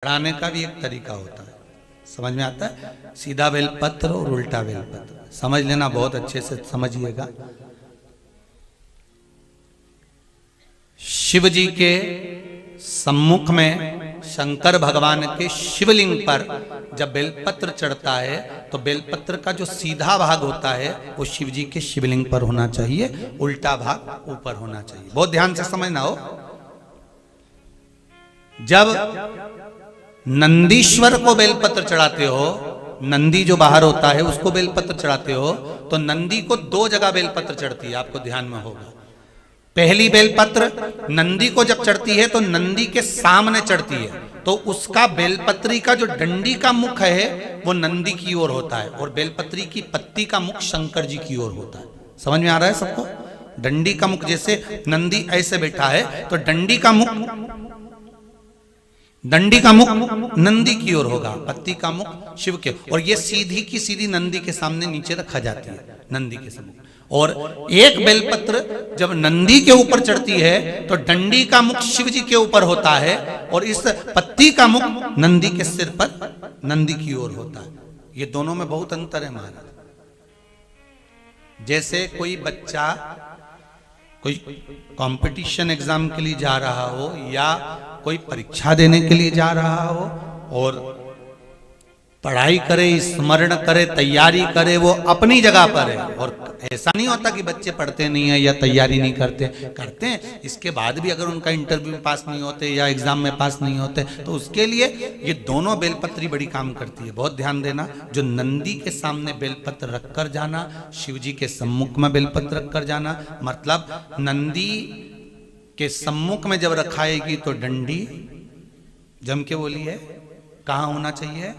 चढ़ाने का भी एक तरीका होता है, समझ में आता है? सीधा बेलपत्र और उल्टा बेलपत्र समझ लेना, बहुत अच्छे से समझिएगा। शिव जी के सम्मुख में शंकर भगवान के शिवलिंग पर जब बेलपत्र चढ़ता है तो बेलपत्र का जो सीधा भाग होता है वो शिव जी के शिवलिंग पर होना चाहिए, उल्टा भाग ऊपर होना चाहिए। बहुत ध्यान से समझना हो। जब नंदीश्वर को बेलपत्र चढ़ाते हो, नंदी जो बाहर होता है उसको बेलपत्र चढ़ाते हो, तो नंदी को दो जगह बेलपत्र चढ़ती है, आपको ध्यान में होगा। पहली बेलपत्र नंदी को जब चढ़ती है तो नंदी के सामने चढ़ती है, तो उसका बेलपत्री का जो डंडी का मुख है वो नंदी की ओर होता है और बेलपत्री की पत्ती का मुख शंकर जी की ओर होता है। समझ में आ रहा है सबको? डंडी का मुख, जैसे नंदी ऐसे बैठा है तो डंडी का मुख नंदी की ओर होगा, पत्ती का मुख शिव के, और ये सीधी की सीधी नंदी के सामने नीचे रखा जाती है, नंदी के सामने। और एक बेलपत्र जब नंदी के ऊपर चढ़ती है तो डंडी का मुख शिव जी के ऊपर होता है और इस पत्ती का मुख नंदी के सिर पर नंदी की ओर होता है। ये दोनों में बहुत अंतर है महाराज। जैसे कोई बच्चा कोई कंपटीशन एग्जाम के लिए जा रहा हो या कोई परीक्षा देने के लिए जा रहा हो और पढ़ाई करे, स्मरण करे, तैयारी करे, वो अपनी जगह पर है। और ऐसा नहीं होता कि बच्चे पढ़ते नहीं है या तैयारी नहीं करते हैं। इसके बाद भी अगर उनका इंटरव्यू में पास नहीं होते या एग्जाम में पास नहीं होते तो उसके लिए ये दोनों बेलपत्री बड़ी काम करती है। बहुत ध्यान देना, जो नंदी के सामने बेलपत्र रखकर जाना, शिव जी के सम्मुख में बेलपत्र रखकर जाना, मतलब नंदी के सम्मुख में जब रखाएगी तो डंडी, जम के बोली है, कहाँ होना चाहिए?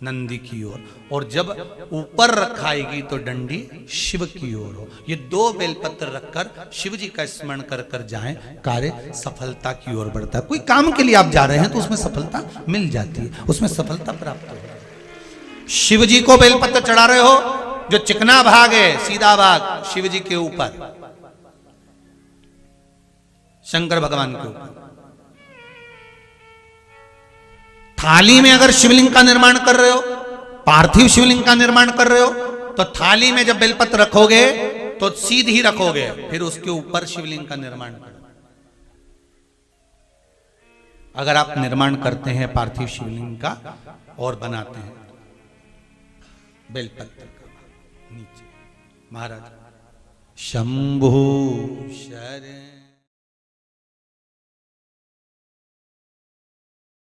नंदी की ओर। और जब ऊपर रखाएगी तो डंडी शिव की ओर हो। ये दो बेलपत्र रखकर शिव जी का स्मरण कर कर जाएं, कार्य सफलता की ओर बढ़ता है। कोई काम के लिए आप जा रहे हैं तो उसमें सफलता मिल जाती है, उसमें सफलता प्राप्त हो। शिव जी को बेलपत्र चढ़ा रहे हो, जो चिकना भाग है, सीधा भाग शिव जी के ऊपर, शंकर भगवान के ऊपर। थाली में अगर शिवलिंग का निर्माण कर रहे हो, पार्थिव शिवलिंग का निर्माण कर रहे हो, तो थाली में जब बेलपत्र रखोगे तो सीधी रखोगे, फिर उसके ऊपर शिवलिंग का निर्माण करो। अगर आप निर्माण करते हैं पार्थिव शिवलिंग का और बनाते हैं बेलपत्र का नीचे, महाराज शंभु शरण।